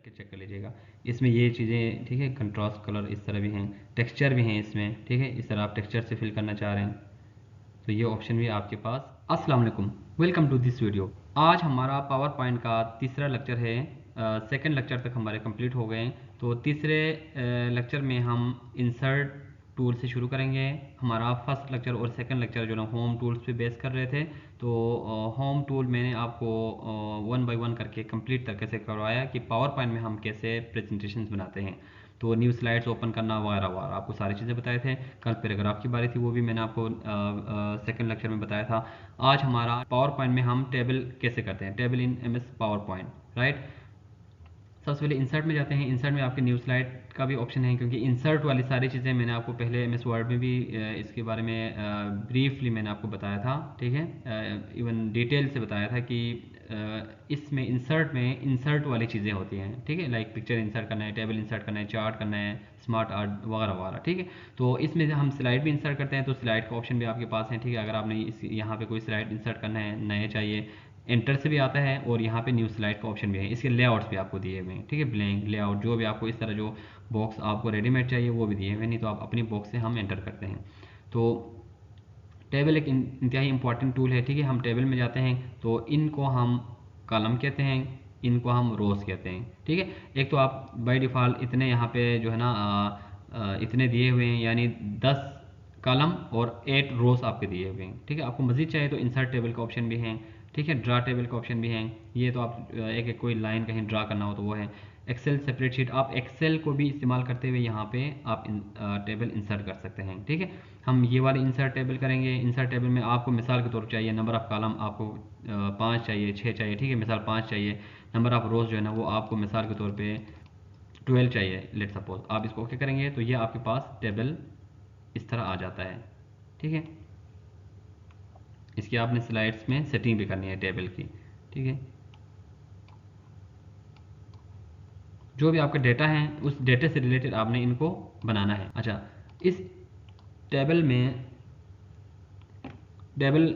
करके चेक कर लीजिएगा। इसमें ये चीज़ें ठीक है, कंट्रास्ट कलर इस तरह भी हैं, टेक्सचर भी हैं इसमें, ठीक है, इस तरह आप टेक्सचर से फिल करना चाह रहे हैं तो ये ऑप्शन भी आपके पास। अस्सलाम वालेकुम, वेलकम टू दिस वीडियो। आज हमारा पावर पॉइंट का तीसरा लेक्चर है। सेकंड लेक्चर तक हमारे कंप्लीट हो गए हैं, तो तीसरे लेक्चर में हम इंसर्ट टूल से शुरू करेंगे। हमारा फर्स्ट लेक्चर और सेकंड लेक्चर जो ना होम टूल्स पे बेस कर रहे थे, तो होम टूल मैंने आपको वन बाय वन करके कंप्लीट तरीके से करवाया कि पावर पॉइंट में हम कैसे प्रेजेंटेशंस बनाते हैं। तो न्यू स्लाइड्स ओपन करना वगैरह वगैरह आपको सारी चीज़ें बताए थे। कल पैराग्राफ की बारी थी, वो भी मैंने आपको सेकंड लेक्चर में बताया था। आज हमारा पावर पॉइंट में हम टेबल कैसे करते हैं, table in MS power point, right. सबसे पहले इंसर्ट में जाते हैं। इंसर्ट में आपके न्यू स्लाइड का भी ऑप्शन है, क्योंकि इंसर्ट वाली सारी चीज़ें मैंने आपको पहले एमएस वर्ड में भी इसके बारे में ब्रीफली मैंने आपको बताया था, ठीक है, इवन डिटेल से बताया था कि इसमें इंसर्ट वाली चीज़ें होती हैं, ठीक है, लाइक पिक्चर इंसर्ट करना है, टेबल इंसर्ट करना है, चार्ट करना है, स्मार्ट आर्ट वगैरह वगैरह, ठीक है। तो इसमें हम स्लाइड भी इंसर्ट करते हैं, तो स्लाइड का ऑप्शन भी आपके पास है, ठीक है। अगर आपने यहाँ पे कोई स्लाइड इंसर्ट करना है, नए चाहिए, एंटर से भी आता है, और यहाँ पे न्यू स्लाइड का ऑप्शन भी है। इसके लेआउट्स भी आपको दिए हुए हैं, ठीक है, ब्लैंक लेआउट, जो भी आपको इस तरह जो बॉक्स आपको रेडीमेड चाहिए वो भी दिए हुए हैं, नहीं तो आप अपनी बॉक्स से हम एंटर करते हैं। तो टेबल एक इंतहाई इंपॉर्टेंट टूल है, ठीक है। हम टेबल में जाते हैं तो इनको हम कॉलम कहते हैं, इनको हम रोज कहते हैं, ठीक है। एक तो आप बाय डिफ़ॉल्ट इतने यहाँ पे जो है ना इतने दिए हुए हैं, यानी 10 कॉलम और 8 रोज आपके दिए हुए हैं, ठीक है। आपको मजीद चाहिए तो इंसर्ट टेबल का ऑप्शन भी है, ठीक है, ड्रा टेबल का ऑप्शन भी है। ये तो आप एक एक कोई लाइन कहीं ड्रा करना हो तो वो है। एक्सेल सेपरेट शीट, आप एक्सेल को भी इस्तेमाल करते हुए यहाँ पे आप टेबल इंसर्ट कर सकते हैं, ठीक है। हम ये वाले इंसर्ट टेबल करेंगे। इंसर्ट टेबल में आपको मिसाल के तौर पर चाहिए नंबर ऑफ़ कॉलम, आपको 5 चाहिए, 6 चाहिए, ठीक है, मिसाल 5 चाहिए। नंबर ऑफ़ रोज़ जो है ना वो आपको मिसाल के तौर पे 12 चाहिए, लेट सपोज। आप इसको ओके करेंगे तो ये आपके पास टेबल इस तरह आ जाता है, ठीक है। इसकी आपने स्लाइड्स में सेटिंग भी करनी है टेबल की, ठीक है। जो भी आपका डेटा है उस डेटा से रिलेटेड आपने इनको बनाना है। अच्छा, इस टेबल में टेबल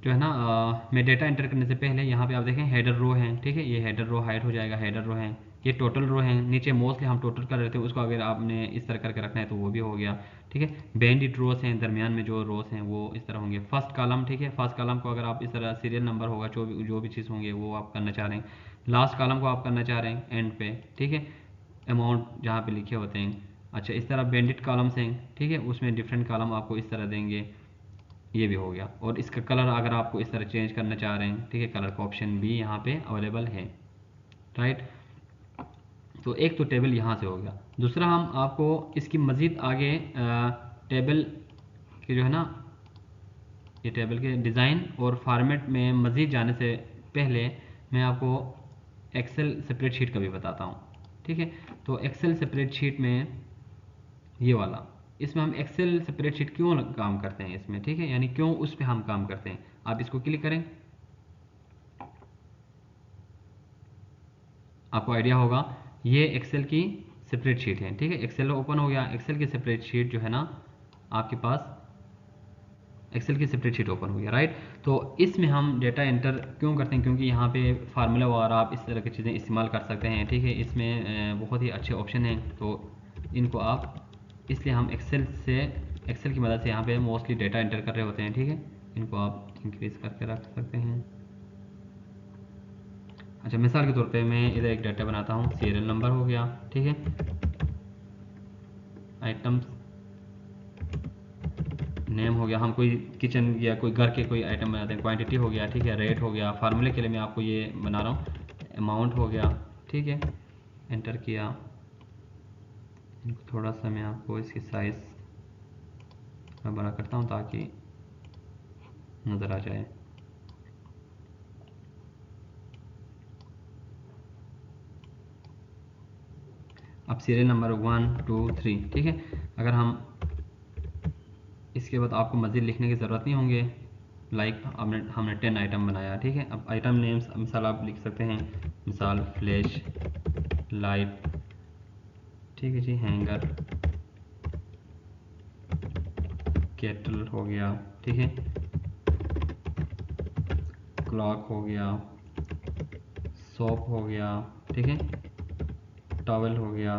जो है ना मैं डेटा एंटर करने से पहले यहाँ पे आप देखें हेडर रो है, ठीक है, ये हेडर रो हाइड हो जाएगा, हेडर रो है, ये टोटल रो है। नीचे मोस्टली हम टोटल कर रहे थे, उसको अगर आपने इस तरह करके रखना है तो वो भी हो गया, ठीक है। बैंडिड रोस हैं, दरमियान में जो रोस हैं वो इस तरह होंगे। फर्स्ट कॉलम, ठीक है, फर्स्ट कॉलम को अगर आप इस तरह सीरियल नंबर होगा, जो भी चीज़ होंगे वो आप करना चाह रहे हैं। लास्ट कॉलम को आप करना चाह रहे हैं एंड पे, ठीक है, अमाउंट जहाँ पे लिखे होते हैं। अच्छा, इस तरह बैंडिड कॉलम्स हैं, ठीक है, उसमें डिफरेंट कॉलम आपको इस तरह देंगे, ये भी हो गया। और इसका कलर अगर आपको इस तरह चेंज करना चाह रहे हैं, ठीक है, कलर का ऑप्शन भी यहाँ पे अवेलेबल है, राइट। तो एक तो टेबल यहाँ से हो गया। दूसरा, हम आपको इसकी मज़ीद आगे टेबल के जो है ना, ये टेबल के डिज़ाइन और फॉर्मेट में मज़ीद जाने से पहले मैं आपको एक्सेल स्प्रेडशीट का भी बताता हूँ, ठीक है। तो एक्सेल स्प्रेडशीट में ये वाला, इसमें हम एक्सेल स्प्रेडशीट क्यों काम करते हैं इसमें, ठीक है, यानी क्यों उस पर हम काम करते हैं। आप इसको क्लिक करें, आपको आइडिया होगा। ये एक्सेल की स्प्रेडशीट है, ठीक है, एक्सेल ओपन हो गया। एक्सेल की स्प्रेडशीट जो है ना आपके पास, एक्सेल की स्प्रेडशीट ओपन हो गया, राइट। तो इसमें हम डेटा एंटर क्यों करते हैं, क्योंकि यहाँ पे फार्मूला वगैरह आप इस तरह की चीज़ें इस्तेमाल कर सकते हैं, ठीक है। इसमें बहुत ही अच्छे ऑप्शन हैं, तो इनको आप, इसलिए हम एक्सेल की मदद से यहाँ पे मोस्टली डेटा एंटर कर रहे होते हैं, ठीक है। इनको आप इंक्रीज करके रख सकते हैं। अच्छा, मिसाल के तौर पे मैं इधर एक डाटा बनाता हूँ, सीरियल नंबर हो गया, ठीक है, आइटम्स नेम हो गया, हम कोई किचन या कोई घर के कोई आइटम बनाते हैं, क्वांटिटी हो गया, ठीक है, रेट हो गया। फार्मूले के लिए मैं आपको ये बना रहा हूँ, अमाउंट हो गया, ठीक है, एंटर किया। इनको थोड़ा सा मैं आपको इसकी साइज़ बड़ा करता हूँ ताकि नज़र आ जाए। अब सीरियल नंबर 1 2 3, ठीक है। अगर हम इसके बाद आपको मज़ीद लिखने की ज़रूरत नहीं होंगे, लाइक हमने 10 आइटम बनाया, ठीक है। अब आइटम नेम्स मिसाल आप लिख सकते हैं, मिसाल फ्लैश लाइट, ठीक है जी, हैंगर, केटल हो गया, ठीक है, क्लॉक हो गया, सोप हो गया, ठीक है, टॉवल हो गया,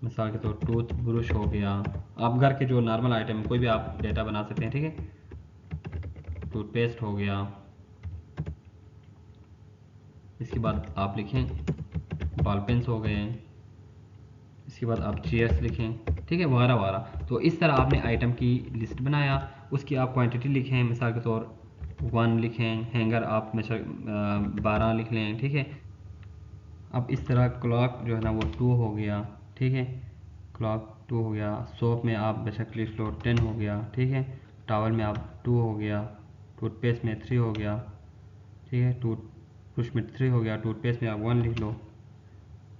मिसाल के तौर टूथ ब्रश हो गया। आप घर के जो नॉर्मल आइटम कोई भी आप डेटा बना सकते हैं, ठीक है। टूथपेस्ट हो गया। इसके बाद आप लिखें बॉल पेन्स हो गए। इसके बाद आप चेयर्स लिखें, ठीक है, वगैरह वगैरह। तो इस तरह आपने आइटम की लिस्ट बनाया, उसकी आप क्वांटिटी लिखें, मिसाल के तौर 1 लिखें, हैंगर आप मिसाल 12 लिख लें, ठीक है। अब इस तरह क्लॉक जो है ना वो 2 हो गया, ठीक है, क्लॉक 2 हो गया। सोप में आप बेशक लिख लो 10 हो गया, ठीक है। टावल में आप 2 हो गया। टूथपेस्ट में 3 हो गया, ठीक है। टूथब्रश में 3 हो गया। टूथपेस्ट में आप 1 लिख लो।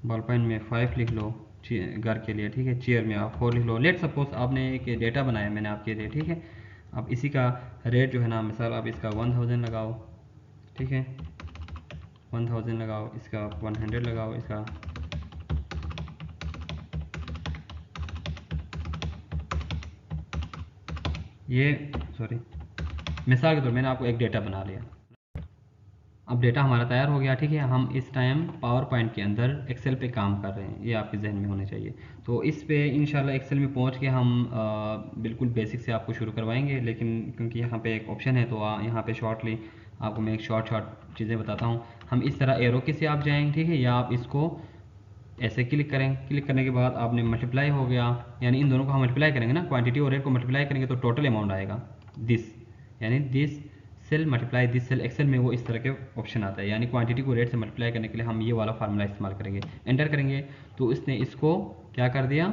बॉल पेन में 5 लिख लो घर के लिए, ठीक है। चेयर में आप 4 लिख लो। लेट सपोज आपने एक डेटा बनाया मैंने आपके लिए, ठीक है। अब इसी का रेट जो है ना, मिसाल आप इसका 1000 लगाओ, ठीक है, 1000 लगाओ, इसका 100 लगाओ, इसका ये सॉरी मिसाल के तौर मैंने आपको एक डेटा बना लिया। अब डेटा हमारा तैयार हो गया, ठीक है। हम इस टाइम पावर पॉइंट के अंदर एक्सेल पे काम कर रहे हैं, ये आपके जहन में होने चाहिए। तो इस पे इंशाल्लाह एक्सेल में पहुंच के हम बिल्कुल बेसिक से आपको शुरू करवाएंगे, लेकिन क्योंकि यहाँ पे एक ऑप्शन है तो यहाँ पे शॉर्टली आपको मैं एक शॉर्ट चीज़ें बताता हूँ। हम इस तरह एरो के से आप जाएंगे, ठीक है, या आप इसको ऐसे क्लिक करें। क्लिक करने के बाद आपने मल्टीप्लाई हो गया, यानी इन दोनों को हम मल्टीप्लाई करेंगे ना, क्वांटिटी और रेट को मल्टीप्लाई करेंगे तो टोटल अमाउंट आएगा दिस, यानी this cell multiply this cell. Excel में वो इस तरह के ऑप्शन आता है, यानी क्वांटिटी को रेट से मल्टीप्लाई करने के लिए हम ये वाला फार्मूला इस्तेमाल करेंगे। एंटर करेंगे तो इसने इसको क्या कर दिया,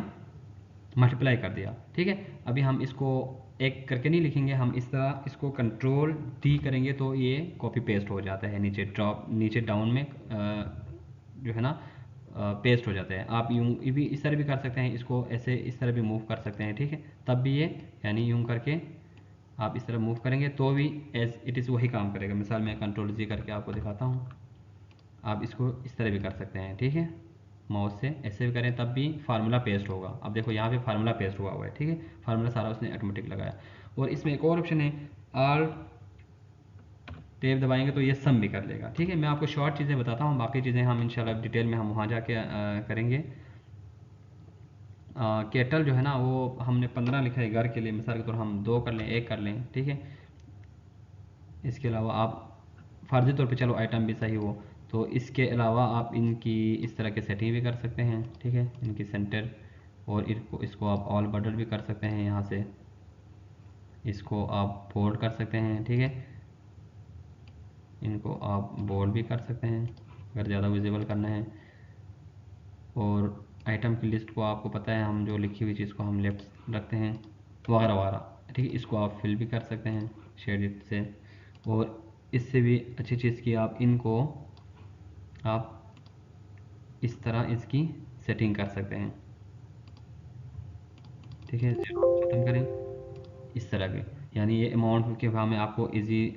मल्टीप्लाई कर दिया, ठीक है। अभी हम इसको एक करके नहीं लिखेंगे, हम इस तरह इसको कंट्रोल डी करेंगे तो ये कॉपी पेस्ट हो जाता है नीचे ड्रॉप नीचे डाउन में जो है ना पेस्ट हो जाते हैं। आप यूं भी इस तरह भी कर सकते हैं, इसको ऐसे इस तरह भी मूव कर सकते हैं, ठीक है, तब भी ये यानी यूं करके आप इस तरह मूव करेंगे तो भी एज इट इज़ वही काम करेगा। मिसाल मैं कंट्रोल जी करके आपको दिखाता हूँ, आप इसको इस तरह भी कर सकते हैं, ठीक है, माउस से ऐसे भी करें तब भी फार्मूला पेस्ट होगा। अब देखो यहाँ पे फार्मूला पेस्ट हुआ हुआ है, ठीक है, फार्मूला सारा उसने ऑटोमेटिक लगाया। और इसमें एक और ऑप्शन है, ऑल टैब दबाएंगे तो ये सम भी कर लेगा, ठीक है। मैं आपको शॉर्ट चीज़ें बताता हूँ, बाकी चीज़ें हम इंशाल्लाह डिटेल में हम वहाँ जाके करेंगे। केटल जो है ना वो हमने 15 लिखा है घर के लिए, मिसाल के तौर हम 2 कर लें, 1 कर लें, ठीक है। इसके अलावा आप फ़र्ज़ी तौर पे चलो आइटम भी सही हो, तो इसके अलावा आप इनकी इस तरह के सेटिंग भी कर सकते हैं, ठीक है, इनकी सेंटर। और इसको आप ऑल बॉर्डर भी कर सकते हैं, यहाँ से इसको आप बोल्ड कर सकते हैं, ठीक है। इनको आप बोल्ड भी कर सकते हैं अगर ज़्यादा विजिबल करना है। और आइटम की लिस्ट को आपको पता है हम जो लिखी हुई चीज़ को हम लेफ्ट रखते हैं, वगैरह वगैरह, ठीक है। इसको आप फिल भी कर सकते हैं शेडिट से। और इससे भी अच्छी चीज़ की आप इनको आप इस तरह इसकी सेटिंग कर सकते हैं, ठीक है। ख़त्म करें इस तरह के, यानी ये अमाउंट के भाव में आपको इजी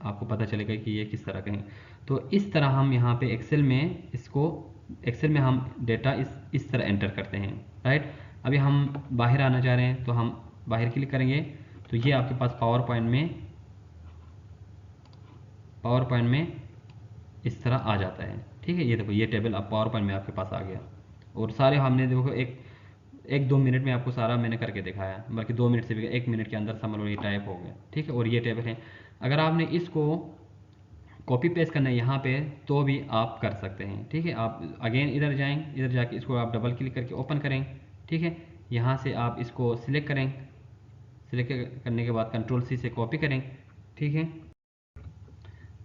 आपको पता चलेगा कि ये किस तरह के हैं। तो इस तरह हम यहाँ पे एक्सेल में हम डेटा इस तरह एंटर करते हैं, राइट। अभी हम बाहर आना चाह रहे हैं तो हम बाहर क्लिक करेंगे तो ये आपके पास पावर पॉइंट में इस तरह आ जाता है, ठीक है। ये देखो ये टेबल अब पावर पॉइंट में आपके पास आ गया। और सारे हमने देखो एक एक 2 मिनट में आपको सारा मैंने करके दिखाया, बल्कि 2 मिनट से भी 1 मिनट के अंदर समझ लो ये टाइप हो गया, ठीक है। और ये टेबल है, अगर आपने इसको कॉपी पेस्ट करना है यहाँ पे तो भी आप कर सकते हैं, ठीक है। आप अगेन इधर जाएंगे, इधर जाके इसको आप डबल क्लिक करके ओपन करें, ठीक है। यहाँ से आप इसको सिलेक्ट करें, सिलेक्ट करने के बाद कंट्रोल सी से कॉपी करें, ठीक है।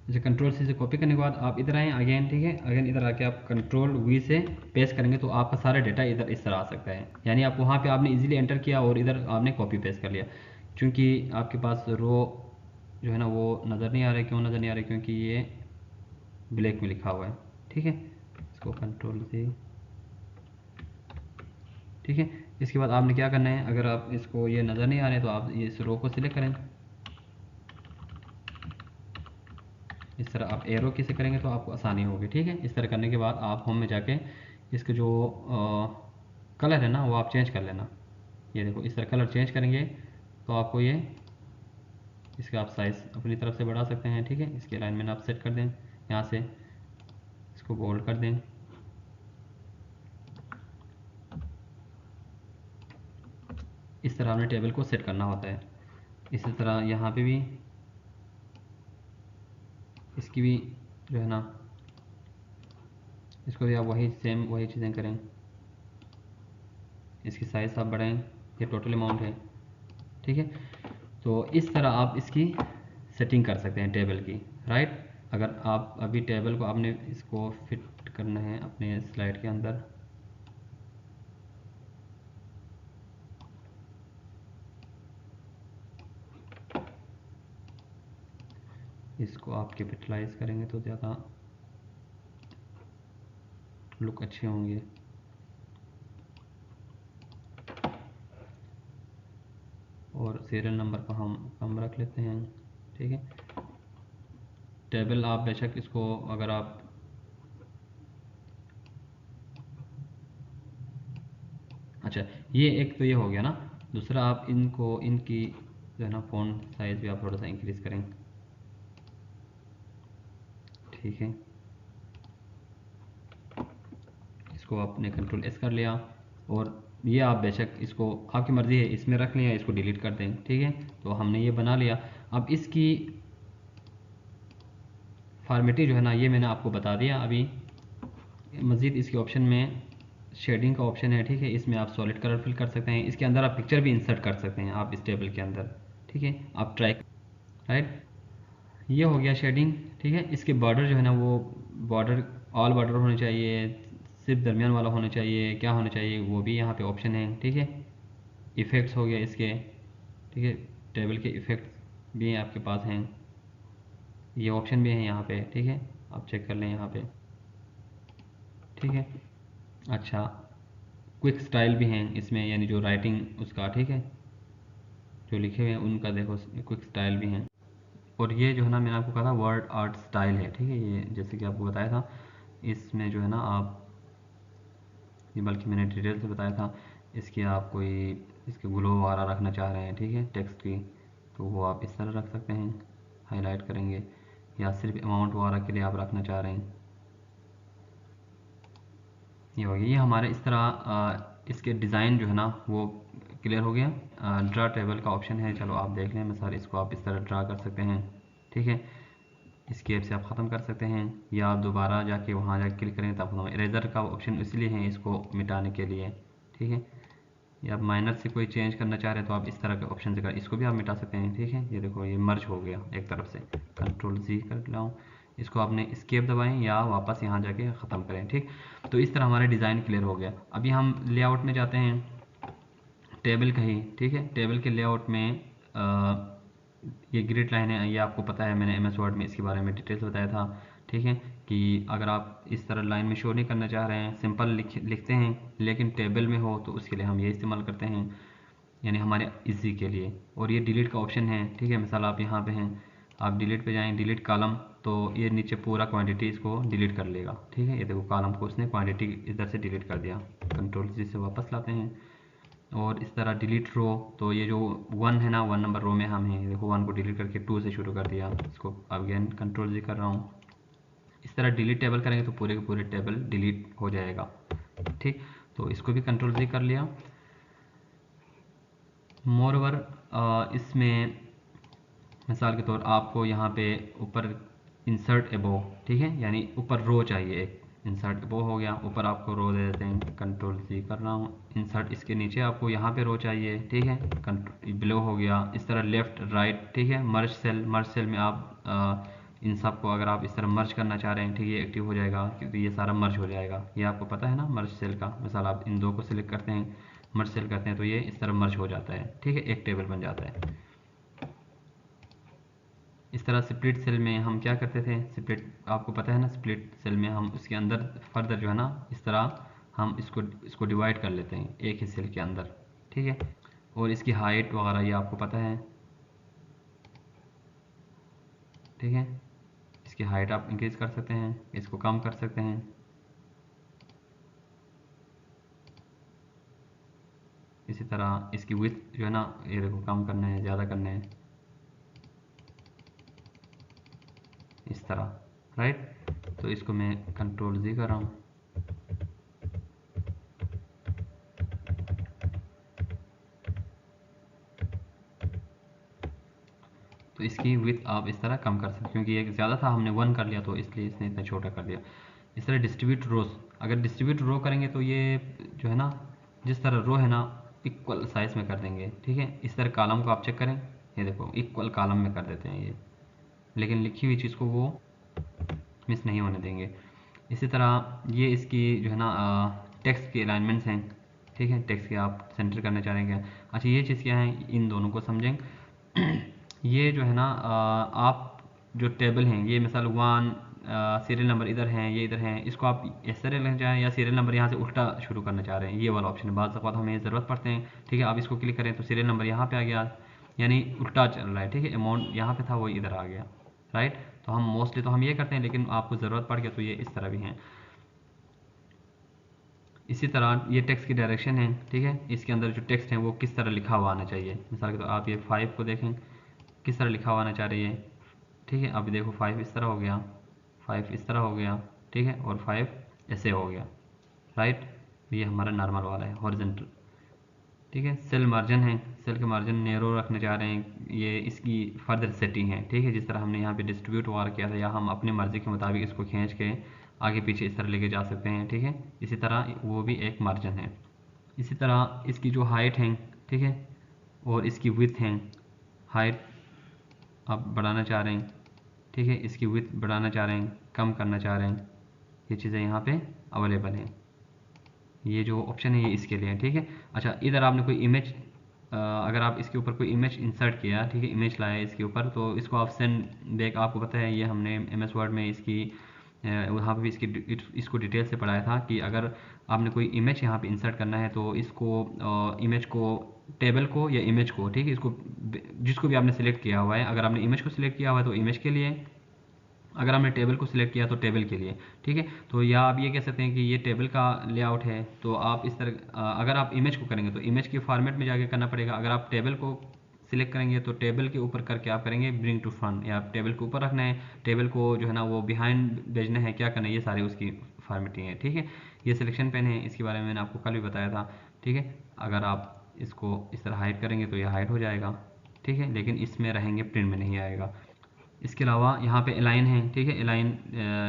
जैसे कंट्रोल सी से कॉपी करने के बाद आप इधर आएँ अगेन, ठीक है, अगेन इधर आके आप कंट्रोल वी से पेस्ट करेंगे तो आपका सारा डेटा इधर इस तरह आ सकता है। यानी आप वहाँ पे आपने इजीली एंटर किया और इधर आपने कॉपी पेस्ट कर लिया। क्योंकि आपके पास रो जो है ना वो नज़र नहीं आ रहा है, क्यों नज़र नहीं आ रहा है, क्योंकि ये ब्लैक में लिखा हुआ है, ठीक है। इसको कंट्रोल से, ठीक है। इसके बाद आपने क्या करना है, अगर आप इसको ये नज़र नहीं आ रहे तो आप ये इस रो को सिलेक्ट करें, इस तरह आप एरो की से करेंगे तो आपको आसानी होगी, ठीक है। इस तरह करने के बाद आप होम में जाके इसके जो कलर है ना वो आप चेंज कर लेना। ये देखो इस तरह कलर चेंज करेंगे तो आपको ये इसका आप साइज़ अपनी तरफ से बढ़ा सकते हैं, ठीक है। इसकी अलाइनमेंट आप सेट कर दें, यहाँ से इसको बोल्ड कर दें, इस तरह आपने टेबल को सेट करना होता है। इसी तरह यहाँ पे भी इसकी भी जो है ना, इसको भी आप वही चीज़ें करें। इसकी साइज़ आप बढ़ाएं, ये टोटल अमाउंट है, ठीक है। तो इस तरह आप इसकी सेटिंग कर सकते हैं टेबल की, राइट। अगर आप अभी टेबल को आपने इसको फिट करना है अपने स्लाइड के अंदर, इसको आप कैपिटलाइज करेंगे तो ज़्यादा लुक अच्छे होंगे। और सीरियल नंबर को हम कम रख लेते हैं, ठीक है। टेबल आप बेशक इसको अगर आप अच्छा, ये एक तो ये हो गया ना। दूसरा आप इनको इनकी जो है ना फ़ॉन्ट साइज़ भी आप थोड़ा सा इंक्रीज़ करें, ठीक है। इसको आपने कंट्रोल एस कर लिया, और ये आप बेशक इसको आपकी मर्ज़ी है इसमें रख लें या इसको डिलीट कर दें, ठीक है। तो हमने ये बना लिया। अब इसकी फॉर्मेटिंग जो है ना, ये मैंने आपको बता दिया। अभी मज़ीद इसके ऑप्शन में शेडिंग का ऑप्शन है, ठीक है। इसमें आप सॉलिड कलर फिल कर सकते हैं, इसके अंदर आप पिक्चर भी इंसर्ट कर सकते हैं आप इस टेबल के अंदर, ठीक है। आप ट्राई, राइट। ये हो गया शेडिंग, ठीक है। इसके बॉर्डर जो है ना, वो बॉर्डर ऑल बॉर्डर होने चाहिए, सिर्फ दरमियान वाला होना चाहिए, क्या होना चाहिए वो भी यहाँ पे ऑप्शन है, ठीक है। इफ़ेक्ट्स हो गया इसके, ठीक है। टेबल के इफ़ेक्ट्स भी आपके पास हैं, ये ऑप्शन भी है यहाँ पे, ठीक है। आप चेक कर लें यहाँ पे, ठीक है। अच्छा, क्विक स्टाइल भी हैं इसमें, यानी जो राइटिंग उसका, ठीक है, जो लिखे हुए हैं उनका देखो क्विक स्टाइल भी हैं। और ये जो है ना, मैंने आपको कहा था वर्ड आर्ट स्टाइल है, ठीक है। ये जैसे कि आपको बताया था, इसमें जो है ना आप, ये बल्कि मैंने डिटेल से बताया था, इसकी आप कोई इसके ग्लो वगैरह रखना चाह रहे हैं, ठीक है, टेक्स्ट की, तो वो आप इस तरह रख सकते हैं, हाईलाइट करेंगे। या सिर्फ अमाउंट वगैरह के लिए आप रखना चाह रहे हैं, ये हो गया। ये हमारे इस तरह इसके डिज़ाइन जो है ना वो क्लियर हो गया। ड्रा टेबल का ऑप्शन है, चलो आप देख लें मिसाल, इसको आप इस तरह ड्रा कर सकते हैं, ठीक है। इसकी ऐप से आप ख़त्म कर सकते हैं, या आप दोबारा जाके वहाँ जाके क्लिक करें तब हम इरेज़र का ऑप्शन इसलिए है इसको मिटाने के लिए, ठीक है। या आप माइनर से कोई चेंज करना चाह रहे हैं तो आप इस तरह के ऑप्शन से कर इसको भी आप मिटा सकते हैं, ठीक है। ये देखो ये मर्ज हो गया एक तरफ से, कंट्रोल जी कर लाऊँ, इसको आपने एस्केप दबाएं या वापस यहाँ जाके ख़त्म करें, ठीक। तो इस तरह हमारा डिज़ाइन क्लियर हो गया। अभी हम लेआउट में जाते हैं, टेबल का ही, ठीक है। टेबल के लेआउट में ये ग्रिड लाइन है, ये आपको पता है, मैंने एमएस वर्ड में इसके बारे में डिटेल्स बताया था, ठीक है। कि अगर आप इस तरह लाइन में शो नहीं करना चाह रहे हैं, सिंपल लिखते हैं लेकिन टेबल में हो, तो उसके लिए हम ये इस्तेमाल करते हैं, यानी हमारे इजी के लिए। और ये डिलीट का ऑप्शन है, ठीक है। मिसाल आप यहाँ पे हैं, आप डिलीट पे जाएं, डिलीट कॉलम, तो ये नीचे पूरा क्वांटिटी इसको डिलीट कर लेगा, ठीक है। ये देखो कॉलम को उसने क्वांटिटी इधर से डिलीट कर दिया, कंट्रोल जी से वापस लाते हैं। और इस तरह डिलीट रो, तो ये जो 1 है ना, 1 नंबर रो में हम हैं, देखो 1 को डिलीट करके 2 से शुरू कर दिया, इसको अगेन कंट्रोल जी कर रहा हूँ। इस तरह डिलीट टेबल करेंगे तो पूरे के पूरे टेबल डिलीट हो जाएगा, ठीक। तो इसको भी कंट्रोल जी कर लिया। मोर ओवर इसमें मिसाल के तौर आपको यहाँ पे ऊपर इंसर्ट एबो, ठीक है, यानी ऊपर रो चाहिए एक, इंसर्ट एबो हो गया, ऊपर आपको रो दे देते हैं, कंट्रोल सी कर रहा हूँ। इंसर्ट इसके नीचे आपको यहाँ पे रो चाहिए, ठीक है, कंट्रोल बिलो हो गया। इस तरह लेफ्ट राइट, ठीक है। मर्ज सेल में आप इन सब को अगर आप इस तरह मर्ज करना चाह रहे हैं, ठीक है, ये एक्टिव हो जाएगा क्योंकि ये सारा मर्ज हो जाएगा, ये आपको पता है ना मर्ज सेल का। मिसाल आप इन दो को सिलेक्ट करते हैं, मर्ज सेल करते हैं, तो ये इस तरह मर्ज हो जाता है, ठीक है, एक टेबल बन जाता है। इस तरह स्प्लिट सेल में हम क्या करते थे, स्प्लिट आपको पता है ना, स्प्लिट सेल में हम उसके अंदर फर्दर जो है ना, इस तरह हम इसको डिवाइड कर लेते हैं एक ही सेल के अंदर, ठीक है। और इसकी हाइट वगैरह ये आपको पता है, ठीक है। इसकी हाइट आप इंक्रीज़ कर सकते हैं, इसको कम कर सकते हैं। इसी तरह इसकी विड्थ जो है ना, ये देखो कम करना है, ज़्यादा करना है, इस तरह, राइट। तो इसको मैं कंट्रोल जी कर रहा हूँ। तो इसकी विड्थ आप इस तरह कम कर सकते हैं, क्योंकि ये ज़्यादा था, हमने 1 कर लिया तो इसलिए इसने इतना छोटा कर दिया। इस तरह डिस्ट्रीब्यूट रोज, अगर डिस्ट्रीब्यूट रो करेंगे तो ये जो है ना, जिस तरह रो है ना इक्वल साइज़ में कर देंगे, ठीक है। इस तरह कॉलम को आप चेक करें, ये देखो इक्वल कॉलम में कर देते हैं ये, लेकिन लिखी हुई चीज़ को वो मिस नहीं होने देंगे। इसी तरह ये इसकी जो है ना टेक्स्ट की अलाइनमेंट्स हैं, ठीक है। टेक्स्ट के आप सेंटर करना चाह रहे हैं क्या। अच्छा ये चीज़ क्या है, इन दोनों को समझें। ये जो है ना आप जो टेबल हैं, ये मिसाल 1 सीरियल नंबर इधर हैं, ये इधर हैं, इसको आप इस तरह लेना चाहें या सीरियल नंबर यहाँ से उल्टा शुरू करना चाह रहे हैं, ये वाला ऑप्शन है। बाज़ औक़ात हमें ज़रूरत पड़ते हैं, ठीक है। आप इसको क्लिक करें तो सीरियल नंबर यहाँ पे आ गया, यानी उल्टा चल रहा है, ठीक है। अमाउंट यहाँ पे था वो इधर आ गया, राइट। तो हम मोस्टली तो हम ये करते हैं, लेकिन आपको ज़रूरत पड़ गया तो ये इस तरह भी हैं। इसी तरह ये टेक्स्ट की डायरेक्शन है, ठीक है। इसके अंदर जो टेक्स्ट है वो किस तरह लिखा हुआ आना चाहिए। मिसाल के तो आप ये 5 को देखें किस तरह लिखा हुआ आना चाह रही है, ठीक है। अब देखो 5 इस तरह हो गया, 5 इस तरह हो गया, ठीक है, और 5 ऐसे हो गया, राइट। ये हमारा नॉर्मल वाला है, हॉरिजॉन्टल, ठीक है। सेल मार्जिन है, सेल के मार्जिन नैरो रखना चाह रहे हैं, ये इसकी फर्दर सेटिंग है, ठीक है। जिस तरह हमने यहाँ पे डिस्ट्रीब्यूट वार किया था, या हम अपनी मर्ज़ी के मुताबिक इसको खींच के आगे पीछे इस तरह लेके जा सकते हैं, ठीक है। इसी तरह वो भी एक मार्जिन है। इसी तरह इसकी जो हाइट है, ठीक है, और इसकी विड्थ है, हाइट आप बढ़ाना चाह रहे हैं, ठीक है, इसकी विड्थ बढ़ाना चाह रहे हैं, कम करना चाह रहे हैं, ये चीज़ें यहाँ पे अवेलेबल हैं। ये जो ऑप्शन है ये इसके लिए है, ठीक है। अच्छा इधर आपने कोई इमेज, अगर आप इसके ऊपर कोई इमेज इंसर्ट किया, ठीक है, इमेज लाया इसके ऊपर, तो इसको आप सेंड बैक, आपको पता है ये हमने MS वर्ड में इसकी वहाँ पे भी इसको डिटेल से पढ़ाया था कि अगर आपने कोई इमेज यहाँ पे इंसर्ट करना है तो इसको इमेज को, टेबल को या इमेज को, ठीक है, इसको जिसको भी आपने सिलेक्ट किया हुआ है, अगर आपने इमेज को सिलेक्ट किया हुआ है तो इमेज के लिए, अगर आपने टेबल को सिलेक्ट किया तो टेबल के लिए, ठीक है। तो या आप ये कह सकते हैं कि ये टेबल का लेआउट है, तो आप इस तरह अगर आप इमेज को करेंगे तो इमेज के फॉर्मेट में जाके करना पड़ेगा। अगर आप टेबल को सिलेक्ट करेंगे तो टेबल के ऊपर करके आप करेंगे ब्रिंग टू फ्रंट, या आप टेबल के ऊपर रखना है, टेबल को जो है ना वो बिहाइंड भेजना है, क्या करना है, ये सारी उसकी फॉर्मेटिंग है, ठीक है। ये सिलेक्शन पेन है, इसके बारे में मैंने आपको कल भी बताया था, ठीक है। अगर आप इसको इस तरह हाइड करेंगे तो ये हाइड हो जाएगा, ठीक है, लेकिन इसमें रहेंगे, प्रिंट में नहीं आएगा। इसके अलावा यहाँ पे अलाइन है, ठीक है, अलाइन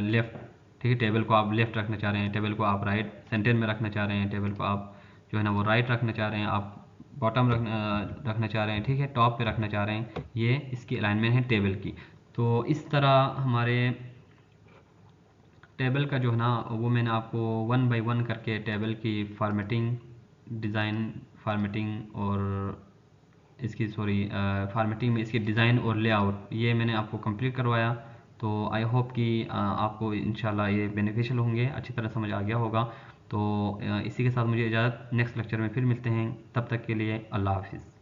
लेफ़्ट, ठीक है। टेबल को आप लेफ़्ट रखना चाह रहे हैं, टेबल को आप राइट सेंटर में रखना चाह रहे हैं, टेबल को आप जो है ना वो राइट रखना चाह रहे हैं, आप बॉटम रखना चाह रहे हैं, ठीक है, टॉप पे रखना चाह रहे हैं, ये इसकी अलाइनमेंट है टेबल की। तो इस तरह हमारे टेबल का जो है ना वो मैंने आपको 1 बाय 1 करके टेबल की फॉर्मेटिंग, डिज़ाइन, फॉर्मेटिंग और इसकी फॉर्मेटिंग में इसकी डिज़ाइन और लेआउट, ये मैंने आपको कंप्लीट करवाया। तो आई होप कि आपको इंशाल्लाह ये बेनिफिशियल होंगे, अच्छी तरह समझ आ गया होगा। तो इसी के साथ मुझे इजाज़त, नेक्स्ट लेक्चर में फिर मिलते हैं, तब तक के लिए अल्लाह हाफिज़।